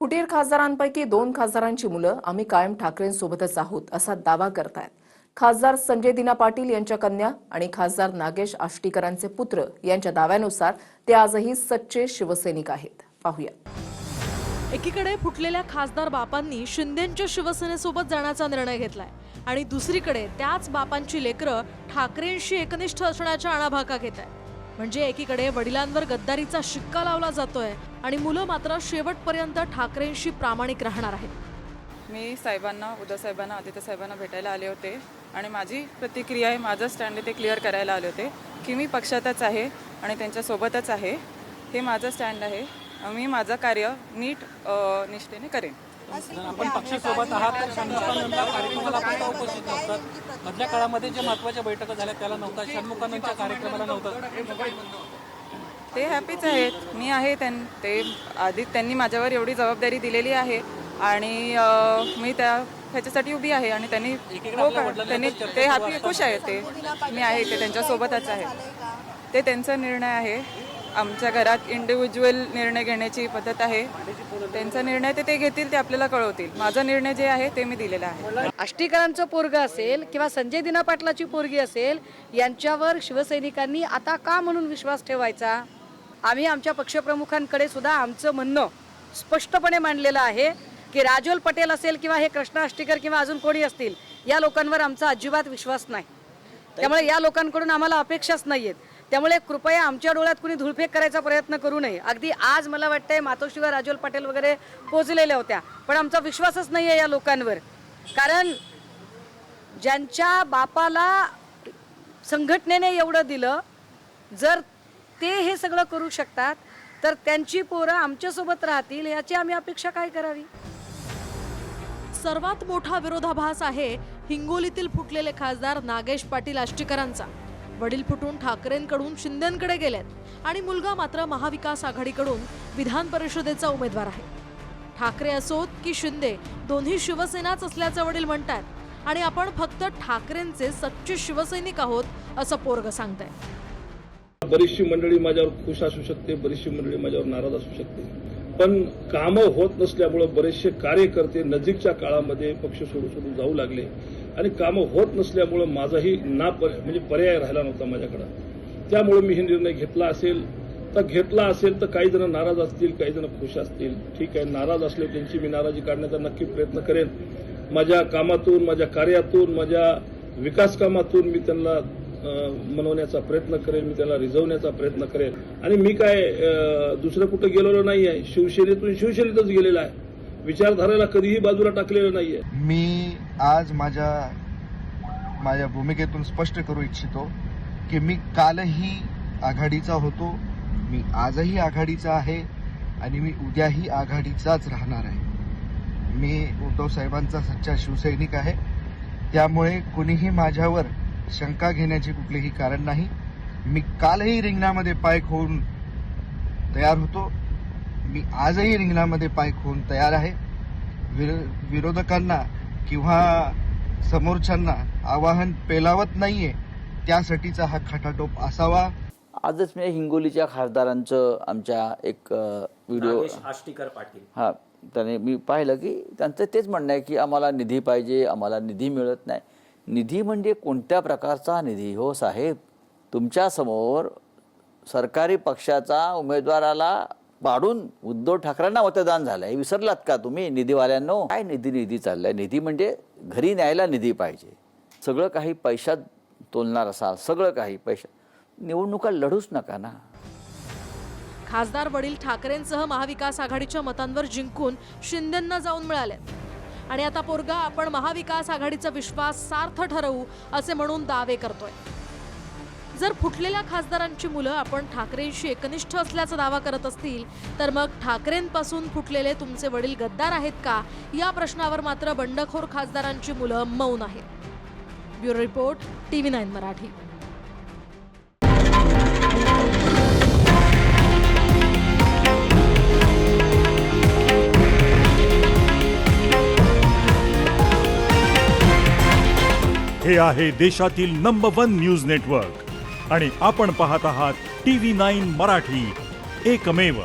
फुटीर खासदारांपैकी 2 खासदारांची मुलं आम्ही कायम ठाकरेंसोबतच आहोत असा दावा करतायत। खासदार संजय दिना पाटील यांच्या कन्या आणि खासदार नागेश आष्टीकरांचे पुत्र यांच्या दाव्यानुसार ते आजही सच्चे शिवसैनिक आहेत। पाहूया। एकीकडे फुटलेल्या खासदार बापांनी शिंदेंच्या शिवसेनेसोबत जाण्याचा निर्णय घेतलाय आणि दुसरीकडे त्याच बापांची लेकरं ठाकरेंशी एकनिष्ठ असण्याच्या आणाभाका घेत आहेत। म्हणजे एकीकडे वडिलांवर गद्दारीचा शिक्का लावला जातोय आणि मुलं मात्र शेवटपर्यंत ठाकरेंशी प्रामाणिक राहणार आहेत। मी साहेबांना, उद्धव साहेबांना, आदित्य साहेबांना भेटायला आले होते आणि माझी प्रतिक्रिया आहे, माझं स्टँड ते क्लिअर करायला आले होते की मी पक्षातच आहे आणि त्यांच्यासोबतच आहे। हे माझं स्टँड आहे। मी माझं कार्य नीट निष्ठेने करेन। आपण पक्षासोबत आहात तर षण्मुखानंदला कार्यक्रमाला आपण उपस्थित नसतात। मधल्या काळामध्ये जे महत्त्वाच्या बैठका झाल्या त्याला नव्हता, षण्मुखानंदच्या कार्यक्रमाला नव्हतं। ते हॅपीच आहेत, मी आहे। ते आधी त्यांनी माझ्यावर एवढी जबाबदारी दिलेली आहे आणि मी ह्याच्यासाठी उभी आहे आणि त्यांनी ते हॅपी खुश आहेत। ते मी आहे, ते त्यांच्यासोबतच आहे। ते त्यांचा निर्णय आहे। आमच्या घरात इंडिव्हिज्युअल निर्णय घेण्याची पद्धत आहे। त्यांचा निर्णय ते घेतील, ते आपल्याला कळवतील। माझा निर्णय जे आहे ते मी दिलेला आहे। आष्टीकरांचं पोरगं असेल किंवा संजय दिना पाटलाची पोरगी असेल, यांच्यावर शिवसैनिकांनी आता का म्हणून विश्वास ठेवायचा? आम्ही आमच्या पक्षप्रमुखांकडे सुद्धा आमचं म्हणणं स्पष्टपणे मांडलेलं आहे की राजोल पटेल असेल किंवा हे कृष्णा आष्टीकर किंवा अजून कोणी असतील, या लोकांवर आमचा अजिबात विश्वास नाही। त्यामुळे या लोकांकडून आम्हाला अपेक्षाच नाहीयेत। त्यामुळे कृपया आमच्या डोळ्यात कुणी धुळफेक करायचा प्रयत्न करू नये। अगदी आज मला वाटतंय मातोश्रीवर राजोल पटेल वगैरे पोचलेल्या होत्या, पण आमचा विश्वासच नाही आहे या लोकांवर। कारण ज्यांच्या बापाला संघटनेने एवढं दिलं, जर ते हे सगळं करू शकतात तर त्यांची पोरं आमच्यासोबत राहतील याची आम्ही अपेक्षा काय करावी? सर्वात मोठा विरोधाभास आहे हिंगोलीतील फुटलेले खासदार नागेश पाटील आष्टीकरांचा। वडील फुटून ठाकरेंकडून शिंदेंकडे गेलेत आणि मुलगा मात्र महाविकास आघाडीकडून विधान परिषदेचा उमेदवार आहे। ठाकरे असोत की शिंदे, दोन्ही शिवसेनाच असल्याचं वडील म्हणतात आणि आपण फक्त ठाकरेंचे सच्चे शिवसैनिक आहोत असं पोरग सांगताय। बरीचशी मंडळी माझ्यावर खुश असू शकते, बरीचशी मंडळी माझ्यावर नाराज असू शकते, पण कामं होत नसल्यामुळे बरेचसे कार्यकर्ते नजीकच्या काळामध्ये पक्ष सोडून जाऊ लागले आणि कामं होत नसल्यामुळे माझाही म्हणजे पर्याय राहिला नव्हता माझ्याकडे। त्यामुळे मी हे निर्णय घेतला असेल तर काही जण नाराज असतील, काही जण खुश असतील। ठीक आहे, नाराज असले त्यांची मी नाराजी काढण्याचा नक्की प्रयत्न करेन। माझ्या कामातून, माझ्या कार्यातून, माझ्या विकास कामातून मी त्यांना मनवण्याचा प्रयत्न करेन, मी त्याला रिझवण्याचा प्रयत्न करेन। आणि मी काय दुसरं कुठं गेलेलो नाही आहे, शिवसेनेतून शिवसेनेतच गेलेला आहे। विचारधारेला कधीही बाजूला टाकलेलं नाहीये। मी आज माझ्या भूमिकेतून स्पष्ट करू इच्छितो की मी कालही आघाडीचा होतो, मी आजही आघाडीचा आहे आणि मी उद्याही आघाडीचाच राहणार आहे। मी उद्धव साहेबांचा सच्चा शिवसैनिक आहे। त्यामुळे कुणीही माझ्यावर शंका घेण्याचे कुठलेही कारण नाही। मी कालही रिंगणामध्ये पाय खोवून तयार होतो, मी आजही रिंगणामध्ये पाय खोवून तयार आहे। विरोधकांना किंवा समोरच्यांना आवाहन पेलावत नाहीये, त्यासाठीचा हा खटाटोप असावा। आजच मी हिंगोलीच्या खासदारांचं आमच्या एक व्हिडिओ आष्टीकर पाटील त्याने मी पाहिलं की त्यांचं तेच म्हणणं आहे की आम्हाला निधी पाहिजे, आम्हाला निधी मिळत नाही। निधी म्हणजे कोणत्या प्रकारचा निधी हो साहेब? तुमच्यासमोर सरकारी पक्षाचा उमेदवाराला पाडून उद्धव ठाकरेंना मतदान झालं, हे विसरलात का तुम्ही निधीवाल्यांनो? काय निधी चाललाय? निधी म्हणजे घरी न्यायला निधी पाहिजे। सगळं काही पैशात तोलणार असाल, सगळं काही पैशात, निवडणुका लढूच नका ना। खासदार वडील ठाकरेंसह महाविकास आघाडीच्या मतांवर जिंकून शिंदेंना जाऊन मिळालेत आणि आता पोरगा आपण महाविकास आघाडीचा विश्वास सार्थ ठरवू असे म्हणून दावे करतोय। जर फुटलेल्या खासदारांची मुलं आपण ठाकरेंशी एकनिष्ठ असल्याचा दावा करत असतील तर मग ठाकरेंपासून फुटलेले तुमचे वडील गद्दार आहेत का, या प्रश्नावर मात्र बंडखोर खासदारांची मुलं मौन आहेत। Bureau report, TV9 Marathi. हे आहे देशातील नंबर 1 न्यूज नेटवर्क आणि आपण पाहत आहात TV9 मराठी, एकमेव।